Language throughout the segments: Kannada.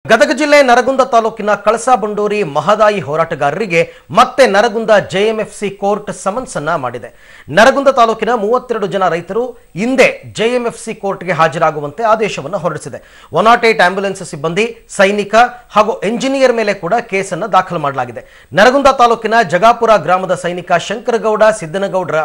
ಗದಗ ಜಿಲ್ಲೆ ನರಗುಂದ ತಾಲೂಕಿನ ಕಳಸಾ-ಬಂಡೂರಿ ಮಹದಾಯಿ ಹೋರಾಟಗಾರರಿಗೆ ಮತ್ತೆ ನರಗುಂದ ಜೆಎಂಎಫ್ಸಿ ಕೋರ್ಟ್ ಸಮನ್ಸ್ ಅನ್ನು ಮಾಡಿದೆ. ನರಗುಂದ ತಾಲೂಕಿನ 32 ಜನ ರೈತರು ಹಿಂದೆ ಜೆಎಂಎಫ್ಸಿ ಕೋರ್ಟ್ಗೆ ಹಾಜರಾಗುವಂತೆ ಆದೇಶವನ್ನು ಹೊರಡಿಸಿದೆ. 108 ಆಂಬ್ಯುಲೆನ್ಸ್ ಸಿಬ್ಬಂದಿ, ಸೈನಿಕ ಹಾಗೂ ಎಂಜಿನಿಯರ್ ಮೇಲೆ ಕೂಡ ಕೇಸನ್ನು ದಾಖಲು ಮಾಡಲಾಗಿದೆ. ನರಗುಂದ ತಾಲೂಕಿನ ಜಗಾಪುರ ಗ್ರಾಮದ ಸೈನಿಕ ಶಂಕರಗೌಡ ಸಿದ್ದನಗೌಡರ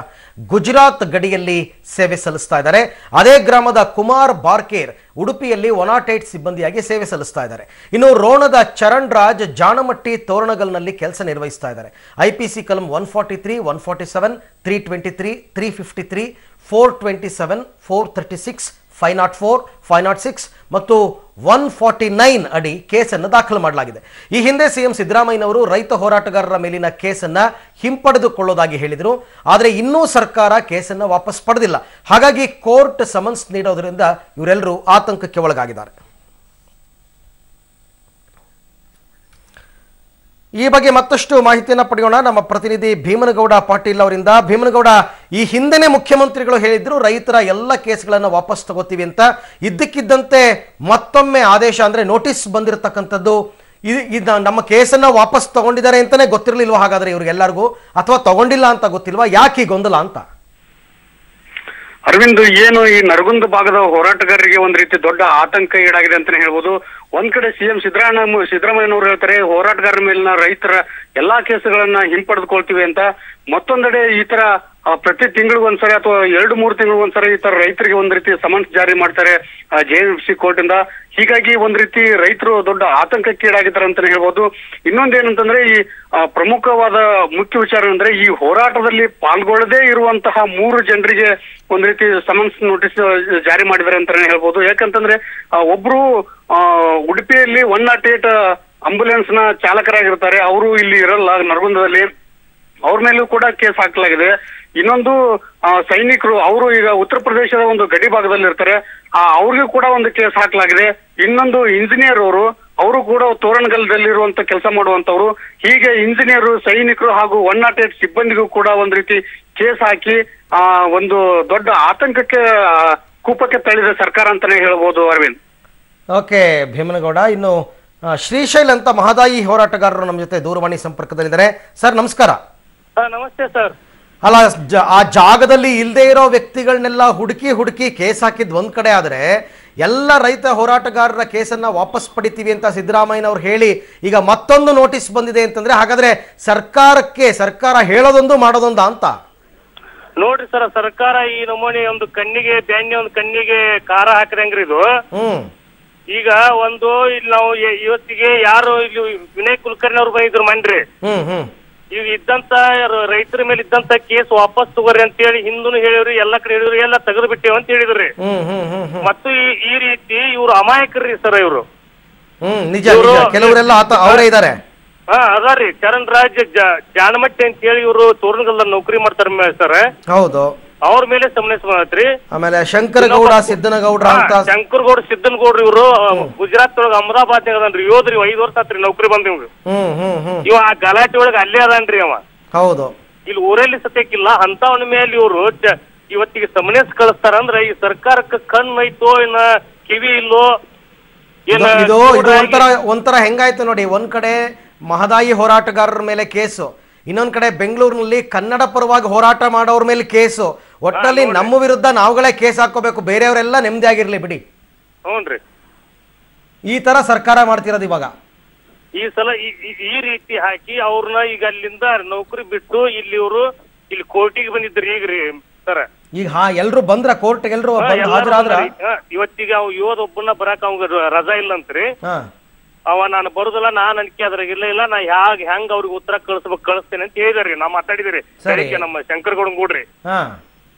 ಗುಜರಾತ್ ಗಡಿಯಲ್ಲಿ ಸೇವೆ ಸಲ್ಲಿಸ್ತಾ ಇದ್ದಾರೆ. ಅದೇ ಗ್ರಾಮದ ಕುಮಾರ್ ಬಾರ್ಕೇರ್ ಉಡುಪಿಯಲ್ಲಿ 108 ಸಿಬ್ಬಂದಿಯಾಗಿ ಸೇವೆ ಸಲ್ಲಿಸ್ತಾ ಇದ್ದಾರೆ. ಇನ್ನು ರೋಣದ ಚರಣ್ ರಾಜ್ ಜಾಣಮಟ್ಟಿ ತೋರಣಗಲ್ನಲ್ಲಿ ಕೆಲಸ ನಿರ್ವಹಿಸ್ತಾ ಇದ್ದಾರೆ. ಐಪಿಸಿ ಕಲಂ 143, 147, 323, 353, 427, 436, 504, 506 ಮತ್ತು 149 ಅಡಿ ಕೇಸನ್ನು ದಾಖಲು ಮಾಡಲಾಗಿದೆ. ಈ ಹಿಂದೆ ಸಿಎಂ ಸಿದ್ದರಾಮಯ್ಯನವರು ರೈತ ಹೋರಾಟಗಾರರ ಮೇಲಿನ ಕೇಸನ್ನು ಹಿಂಪಡೆದುಕೊಳ್ಳೋದಾಗಿ ಹೇಳಿದರು. ಆದರೆ ಇನ್ನೂ ಸರ್ಕಾರ ಕೇಸನ್ನು ವಾಪಸ್ ಪಡೆದಿಲ್ಲ. ಹಾಗಾಗಿ ಕೋರ್ಟ್ ಸಮನ್ಸ್ ನೀಡೋದ್ರಿಂದ ಇವರೆಲ್ಲರೂ ಆತಂಕಕ್ಕೆ ಒಳಗಾಗಿದ್ದಾರೆ. ಈ ಬಗ್ಗೆ ಮತ್ತಷ್ಟು ಮಾಹಿತಿಯನ್ನು ಪಡೆಯೋಣ ನಮ್ಮ ಪ್ರತಿನಿಧಿ ಭೀಮನಗೌಡ ಪಾಟೀಲ್ ಅವರಿಂದ. ಭೀಮನಗೌಡ, ಈ ಹಿಂದೆನೇ ಮುಖ್ಯಮಂತ್ರಿಗಳು ಹೇಳಿದ್ರು ರೈತರ ಎಲ್ಲ ಕೇಸ್ಗಳನ್ನು ವಾಪಸ್ ತಗೋತೀವಿ ಅಂತ. ಇದ್ದಕ್ಕಿದ್ದಂತೆ ಮತ್ತೊಮ್ಮೆ ಆದೇಶ ಅಂದ್ರೆ ನೋಟಿಸ್ ಬಂದಿರತಕ್ಕಂಥದ್ದು. ಇದು ನಮ್ಮ ಕೇಸನ್ನ ವಾಪಸ್ ತಗೊಂಡಿದ್ದಾರೆ ಅಂತಾನೆ ಗೊತ್ತಿರಲಿಲ್ವಾ ಹಾಗಾದ್ರೆ ಇವ್ರಿಗೆಲ್ಲರಿಗೂ, ಅಥವಾ ತಗೊಂಡಿಲ್ಲ ಅಂತ ಗೊತ್ತಿಲ್ವಾ? ಯಾಕೆ ಈ ಗೊಂದಲ ಅಂತ? ಅರವಿಂದ್, ಏನು ಈ ನರಗುಂದ ಭಾಗದ ಹೋರಾಟಗಾರರಿಗೆ ಒಂದ್ ರೀತಿ ದೊಡ್ಡ ಆತಂಕ ಈಡಾಗಿದೆ ಅಂತಾನೆ ಹೇಳ್ಬೋದು. ಒಂದ್ ಕಡೆ ಸಿಎಂ ಸಿದ್ದರಾಮಯ್ಯನವರು ಹೇಳ್ತಾರೆ ಹೋರಾಟಗಾರರ ಮೇಲಿನ ರೈತರ ಎಲ್ಲಾ ಕೇಸುಗಳನ್ನ ಹಿಂಪಡೆದುಕೊಳ್ತೀವಿ ಅಂತ. ಮತ್ತೊಂದೆಡೆ ಈ ತರ ಪ್ರತಿ ತಿಂಗಳಿಗೊಂದ್ಸರಿ ಅಥವಾ 2-3 ತಿಂಗಳಿಗೊಂದ್ಸರಿ ಈ ತರ ರೈತರಿಗೆ ಒಂದ್ ರೀತಿ ಸಮನ್ಸ್ ಜಾರಿ ಮಾಡ್ತಾರೆ ಜೆಎಂಎಫ್ಸಿ ಕೋರ್ಟ್ ಇಂದ. ಹೀಗಾಗಿ ಒಂದ್ ರೀತಿ ರೈತರು ದೊಡ್ಡ ಆತಂಕಕ್ಕೀಡಾಗಿದ್ದಾರೆ ಅಂತಾನೆ ಹೇಳ್ಬೋದು. ಇನ್ನೊಂದೇನಂತಂದ್ರೆ ಈ ಪ್ರಮುಖವಾದ ಮುಖ್ಯ ವಿಚಾರ ಅಂದ್ರೆ ಈ ಹೋರಾಟದಲ್ಲಿ ಪಾಲ್ಗೊಳ್ಳದೇ ಇರುವಂತಹ 3 ಜನರಿಗೆ ಒಂದ್ ರೀತಿ ಸಮನ್ಸ್ ನೋಟಿಸ್ ಜಾರಿ ಮಾಡಿದ್ದಾರೆ ಅಂತಾನೆ ಹೇಳ್ಬೋದು. ಯಾಕಂತಂದ್ರೆ ಒಬ್ರು ಉಡುಪಿಯಲ್ಲಿ 108 ಆಂಬ್ಯುಲೆನ್ಸ್ ನ ಚಾಲಕರಾಗಿರ್ತಾರೆ. ಅವರು ಇಲ್ಲಿ ಇರಲ್ಲ ನರಗುಂದದಲ್ಲಿ, ಅವ್ರ ಮೇಲೂ ಕೂಡ ಕೇಸ್ ಹಾಕಲಾಗಿದೆ. ಇನ್ನೊಂದು ಸೈನಿಕರು, ಅವರು ಈಗ ಉತ್ತರ ಪ್ರದೇಶದ ಒಂದು ಗಡಿ ಭಾಗದಲ್ಲಿ ಇರ್ತಾರೆ, ಅವ್ರಿಗೂ ಕೂಡ ಒಂದು ಕೇಸ್ ಹಾಕಲಾಗಿದೆ. ಇನ್ನೊಂದು ಇಂಜಿನಿಯರ್ ಅವರು ಕೂಡ ತೋರಣಗಲ್ದಲ್ಲಿರುವಂತ ಕೆಲಸ ಮಾಡುವಂತವ್ರು. ಹೀಗೆ ಇಂಜಿನಿಯರ್, ಸೈನಿಕರು ಹಾಗೂ 108 ಸಿಬ್ಬಂದಿಗೂ ಕೂಡ ಒಂದ್ ರೀತಿ ಕೇಸ್ ಹಾಕಿ ಒಂದು ದೊಡ್ಡ ಆತಂಕಕ್ಕೆ ಕೂಪಕ್ಕೆ ತಳ್ಳಿದೆ ಸರ್ಕಾರ ಅಂತಾನೆ ಹೇಳ್ಬೋದು ಅರವಿಂದ್. ಓಕೆ ಭೀಮನಗೌಡ, ಇನ್ನು ಶ್ರೀಶೈಲ್ ಅಂತ ಮಹದಾಯಿ ಹೋರಾಟಗಾರರು ನಮ್ಮ ಜೊತೆ ದೂರವಾಣಿ ಸಂಪರ್ಕದಲ್ಲಿದ್ದಾರೆ. ಸರ್ ನಮಸ್ಕಾರ. ನಮಸ್ತೆ ಸರ್. ಅಲ್ಲ, ಆ ಜಾಗದಲ್ಲಿ ಇಲ್ಲದೆ ಇರೋ ವ್ಯಕ್ತಿಗಳನ್ನೆಲ್ಲ ಹುಡುಕಿ ಕೇಸ್ ಹಾಕಿದ್ ಒಂದ್ ಕಡೆ ಆದ್ರೆ, ಎಲ್ಲ ರೈತ ಹೋರಾಟಗಾರರ ಕೇಸನ್ನ ವಾಪಸ್ ಪಡಿತೀವಿ ಅಂತ ಸಿದ್ದರಾಮಯ್ಯನವ್ರು ಹೇಳಿ ಈಗ ಮತ್ತೊಂದು ನೋಟಿಸ್ ಬಂದಿದೆ ಅಂತಂದ್ರೆ, ಹಾಗಾದ್ರೆ ಸರ್ಕಾರ ಹೇಳೋದೊಂದು ಮಾಡೋದೊಂದು ಅಂತ ನೋಡ್ರಿ ಸರ್, ಸರ್ಕಾರ ಈ ನಮೂನೆ ಒಂದು ಕಣ್ಣಿಗೆ ಬ್ಯಾನಿ, ಒಂದು ಕಣ್ಣಿಗೆ ಖಾರ ಹಾಕ್ರಂಗ್ರಿ ಇದು. ಈಗ ಒಂದು ಇಲ್ಲಿ ನಾವು ಇವತ್ತಿಗೆ ಯಾರು ಇಲ್ಲಿ ವಿನಯ್ ಕುಲಕರ್ಣಿ ಅವ್ರು ಬಂದಿದ್ರು ಮನ್ರಿ, ಈಗ ಇದ್ದಂತ ರೈತರ ಮೇಲೆ ಇದ್ದಂತ ಕೇಸ್ ವಾಪಸ್ ತಗೋರಿ ಅಂತ ಹೇಳಿ ಹಿಂದೂ ಹೇಳಿವ್ರಿ, ಎಲ್ಲಾ ಕಡೆ ಹೇಳಿವ್ರಿ, ಎಲ್ಲ ತೆಗೆದು ಬಿಟ್ಟೇವ್ ಅಂತ ಹೇಳಿದ್ರಿ. ಮತ್ತು ಈ ರೀತಿ ಇವ್ರು ಅಮಾಯಕರ್ರಿ ಸರ್. ಇವ್ರು ಕೆಲವರೆಲ್ಲ ಅವರೇ ಇದಾರೆ. ಅದಾರಿ ಚರಣ್ ರಾಜ್ ಜಾಣಮಟ್ಟಿ ಅಂತ ಹೇಳಿ ಇವರು ತೋರಣಗಲ್ದ ನೌಕರಿ ಮಾಡ್ತಾರ ಸರ್. ಹೌದು, ಅವ್ರ ಮೇಲೆ ಸಮನ್ಸ್ ಬಂದತ್ರಿ. ಆಮೇಲೆ ಶಂಕರಗೌಡ ಸಿದ್ದನಗೌಡ್ರ ಅಂತ ಶಂಕರಗೌಡ ಸಿದ್ದನಗೌಡ್ರ ಇವರು ಗುಜರಾತ್ ಒಳಗ ಅಹಮದಾಬಾದ್ ಅದನ್ರಿ. 5 ವರ್ಷ ಆತ್ರಿ ನೌಕರಿ ಬಂದ ಇವ. ಆ ಗಲಾಟೆ ಒಳಗ ಅಲ್ಲೇ ಅದನ್ರಿ ಅವ. ಹೌದು, ಇಲ್ಲಿ ಊರಲ್ಲಿ ಸತ್ಯಕ್ಕಿಲ್ಲ ಅಂತವನ ಮೇಲೆ ಇವರು ಇವತ್ತಿಗೆ ಸಮನ್ಸ್ ಕಳಿಸ್ತಾರ. ಅಂದ್ರೆ ಈ ಸರ್ಕಾರಕ್ಕೆ ಕಣ್ಣು ಐತೋ ಇನ್ನ ಕಿವಿ ಇಲ್ಲೋ ಇದು ಒಂಥರ ಹೆಂಗಾಯ್ತು ನೋಡಿ. ಒಂದ್ ಕಡೆ ಮಹದಾಯಿ ಹೋರಾಟಗಾರರ ಮೇಲೆ ಕೇಸು, ಇನ್ನೊಂದ್ ಕಡೆ ಬೆಂಗಳೂರಿನಲ್ಲಿ ಕನ್ನಡ ಪರವಾಗಿ ಹೋರಾಟ ಮಾಡೋರ ಮೇಲೆ ಕೇಸು. ಒಟ್ಟಲ್ಲಿ ನಮ್ಮ ವಿರುದ್ಧ ನಾವುಗಳೇ ಕೇಸ್ ಹಾಕೋಬೇಕು, ಬೇರೆಯವರೆಲ್ಲ ನೆಮ್ಮದಿ ಆಗಿರ್ಲಿ ಬಿಡಿ. ಹ್ಞೂನ್ರಿ, ಈ ತರ ಸರ್ಕಾರ ಮಾಡ್ತಿರೋದು ಇವಾಗ. ಈ ಸಲ ಈ ರೀತಿ ಹಾಕಿ ಅವ್ರನ್ನ ಈಗ ಅಲ್ಲಿಂದ ನೌಕರಿ ಬಿಟ್ಟು ಇಲ್ಲಿ ಕೋರ್ಟಿಗೆ ಬಂದಿದ್ರಿ ಈಗ ರೀ ಸರ. ಈಗ ಎಲ್ರು ಬಂದ್ರ ಕೋರ್ಟ್, ಎಲ್ರು ಹಾಜರಾದ್ರ. ಇವತ್ತಿಗೆ ಅವ್ ಒಬ್ಬನ ಬರಾಕ ಅವಂಗ ರಜಾ ಇಲ್ಲಂತ್ರಿ. ಅವ ನಾನು ಬರುದಿಲ್ಲ, ನಾನ್ ಅನ್ಕೆ ಅದ್ರಾಗ ಇಲ್ಲ, ನಾ ಹೆಂಗ್ ಅವ್ರಿಗೆ ಉತ್ತರ ಕಳಿಸ್ತೇನೆ ಅಂತ ಹೇಳಿದಾರಿ. ನಾ ಮಾತಾಡಿದ್ರಿ ನಮ್ಮ ಶಂಕರಗೌಡನ್ ಗೂಡ್ರಿ,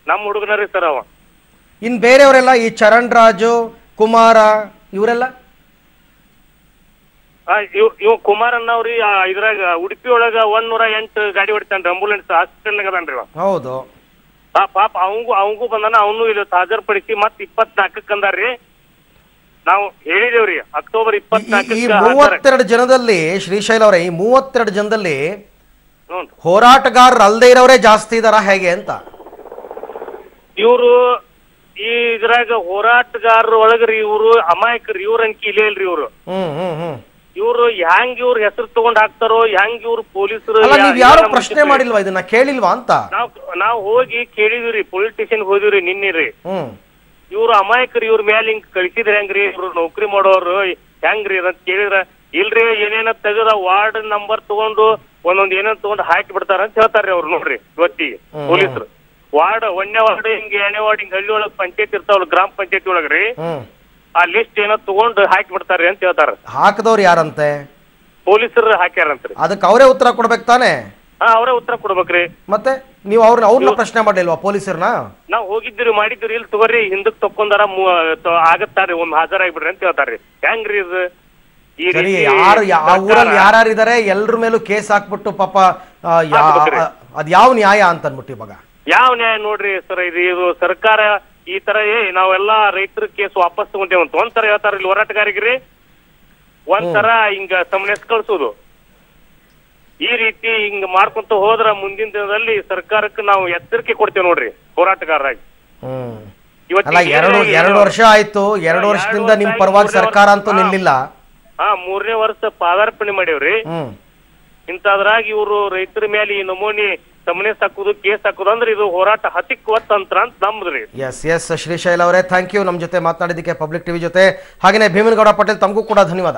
ನಮ್ಮ ಹುಡುಗನರಿ ಸರ್ ಅವ. ಇನ್ ಬೇರೆಯವರೆಲ್ಲ ಈ ಚರಣ್ ರಾಜು, ಕುಮಾರ, ಇವರೆಲ್ಲ ಇವ್ ಕುಮಾರ್ ಅನ್ನವ್ರಿ ಇದ್ರಾಗ ಉಡುಪಿ ಒಳಗ 108 ಗಾಡಿ ಹೊಡಿತಾನ್ರಿ, ಆಂಬುಲೆನ್ಸ್ ಹಾಸ್ಪಿಟಲ್ ಅದನ್ರಿ. ಹೌದು, ಪಾಪ ಅವಂಗೂ ಬಂದಾನ. ಅವನು ಇಲ್ಲಿ ಹಾಜರ್ಪಡಿಸಿ ಮತ್ 24ಕ್ಕೆ ಅಂದಾರ್ರಿ. ನಾವು ಹೇಳಿದೇವ್ರಿ ಅಕ್ಟೋಬರ್ 24ಕ್ಕೆ. 32 ಜನದಲ್ಲಿ ಶ್ರೀಶೈಲ್ ಅವರೇ, ಈ 32 ಜನದಲ್ಲಿ ಹೋರಾಟಗಾರರು ಅಲ್ಲದೆ ಇರೋರೇ ಜಾಸ್ತಿ ಇದಾರ ಹೇಗೆ ಅಂತ? ಇವರು ಈ ಇದ್ರಾಗ ಹೋರಾಟಗಾರರ ಒಳಗ್ರಿ ಇವ್ರು ಅಮಾಯಕರು ಇವ್ರ ಅಂಕಿ ಇಲ್ಲೇ ಇಲ್ರಿ ಇವ್ರು ಇವ್ರು ಹೆಂಗ್ ಇವ್ರ ಹೆಸರು ತಗೊಂಡ್ ಹಾಕ್ತಾರೋ ಹೆಂಗ್ ಇವ್ರು ಪೊಲೀಸರು ಯಾರು ಪ್ರಶ್ನೆ ಮಾಡಿಲ್ವಾ ಇದನ್ನ ಕೇಳಿಲ್ವಾ ಅಂತ ನಾವ್ ಹೋಗಿ ಕೇಳಿದ್ವಿ ಪೊಲೀಸ್ ಸ್ಟೇಷನ್ ಹೋದಿವ್ರಿ ನಿನ್ನೆರಿ ಇವ್ರು ಅಮಾಯಕರು ಇವ್ರ ಮ್ಯಾಲ ಹಿಂಗ್ ಕಳಿಸಿದ್ರ ಹೆಂಗ್ರಿ ಇವ್ರು ನೌಕರಿ ಮಾಡೋರು ಹೆಂಗ್ರಿ ಅಂತ ಕೇಳಿದ್ರ ಇಲ್ರಿ ಏನೇನ ತೆಗದ ವಾರ್ಡ್ ನಂಬರ್ ತಗೊಂಡು ಒಂದೊಂದ್ ಏನೇನ್ ತಗೊಂಡ್ ಹಾಕಿ ಬಿಡ್ತಾರ ಅಂತ ಹೇಳ್ತಾರ್ರಿ ಅವ್ರು ನೋಡ್ರಿ ಇವತ್ತಿಗೆ ಪೊಲೀಸರು ವಾರ್ಡ್ 1ನೇ ವಾರ್ಡ್ ಹಿಂಗ 2ನೇ ವಾರ್ಡ್ ಹಿಂಗ ಹಳ್ಳಿ ಒಳಗ್ ಪಂಚಾಯತ್ ಇರ್ತಾವಲ್ಲ ಗ್ರಾಮ ಪಂಚಾಯತಿ ಒಳಗ್ರಿ ಆ ಲಿಸ್ಟ್ ಏನೋ ತಗೊಂಡು ಹಾಕಿ ಬಿಡ್ತಾರ್ರಿ ಅಂತ ಹೇಳ್ತಾರ ಹಾಕದವ್ರು ಯಾರಂತೆ ಪೊಲೀಸರು ಹಾಕ್ಯಾರಂತ್ರಿ ಅದಕ್ಕೆ ಅವರೇ ಉತ್ತರ ಕೊಡ್ಬೇಕು ತಾನೆ ಅವರೇ ಉತ್ತರ ಕೊಡ್ಬೇಕ್ರಿ ಮತ್ತೆ ನೀವು ಅವ್ರನ್ನ ಪ್ರಶ್ನೆ ಮಾಡಿಲ್ವಾ ಪೊಲೀಸರನ್ನ ನಾವ್ ಹೋಗಿದ್ರಿ ಮಾಡಿದ್ರಿ ಇಲ್ಲಿ ತಗೋರಿ ಹಿಂದಕ್ ತಕ್ಕೊಂಡಾರ ಆಗತ್ತಾರ್ರಿ ಒಮ್ಮೆ ಹಾಜರಾಗ್ಬಿಡ್ರಿ ಅಂತ ಹೇಳ್ತಾರ್ರಿ ಹೆಂಗ್ರಿ ಇದು ಊರಲ್ಲಿ ಯಾರಿದ್ದಾರೆ ಎಲ್ರ ಮೇಲೂ ಕೇಸ್ ಹಾಕ್ಬಿಟ್ಟು ಪಾಪ ಅದ್ ಯಾವ ನ್ಯಾಯ ಅಂತ ಅನ್ಬಿಟ್ಟು ಇವಾಗ ಯಾವ ನ್ಯಾಯ ನೋಡ್ರಿ ಸರ್ ಇದು ಸರ್ಕಾರ ಈ ತರ ನಾವೆಲ್ಲಾ ರೈತರ ಕೇಸ್ ವಾಪಸ್ ತಗೊಂತೇವಂತ ಒಂಥರ ಹೇಳ್ತಾರ ಇಲ್ಲಿ ಹೋರಾಟಗಾರಿಗ್ರಿ ಒಂಥರ ಹಿಂಗ ಸಮನೆಸ್ ಕಳ್ಸೋದು ಈ ರೀತಿ ಹಿಂಗ ಮಾಡ್ಕೊಂತ ಹೋದ್ರ ಮುಂದಿನ ದಿನದಲ್ಲಿ ಸರ್ಕಾರಕ್ಕೆ ನಾವು ಎಚ್ಚರಿಕೆ ಕೊಡ್ತೇವೆ ನೋಡ್ರಿ ಹೋರಾಟಗಾರರಾಗಿ ಎರಡು ವರ್ಷ ಆಯ್ತು 2 ವರ್ಷದಿಂದ ನಿಮ್ ಪರವಾಗಿ ಸರ್ಕಾರ ಅಂತೂ ನಿಲ್ಲಿಲ್ಲ 3ನೇ ವರ್ಷ ಪಾದಾರ್ಪಣೆ ಮಾಡೇವ್ರಿ ಇಂತದ್ರಾಗ ಇವ್ರು ರೈತರ ಮೇಲೆ ಈ ನಮೂನಿ ಸಮನೆಸ್ ಹಾಕುದು ಕೇಸ್ ಹಾಕುದು ಅಂದ್ರೆ ಇದು ಹೋರಾಟ ಹತ್ತಿಕ್ಕುವ ತಂತ್ರ ಅಂತ ನಮ್ದ್ರಿ. ಎಸ್ ಶ್ರೀಶೈಲ್ ಅವರೇ ಥ್ಯಾಂಕ್ ಯು ನಮ್ ಜೊತೆ ಮಾತನಾಡಿದ್ದಕ್ಕೆ ಪಬ್ಲಿಕ್ ಟಿವಿ ಜೊತೆ. ಹಾಗೇನೆ ಭೀಮನಗೌಡ ಪಟೇಲ್ ತಮಗೂ ಕೂಡ ಧನ್ಯವಾದ.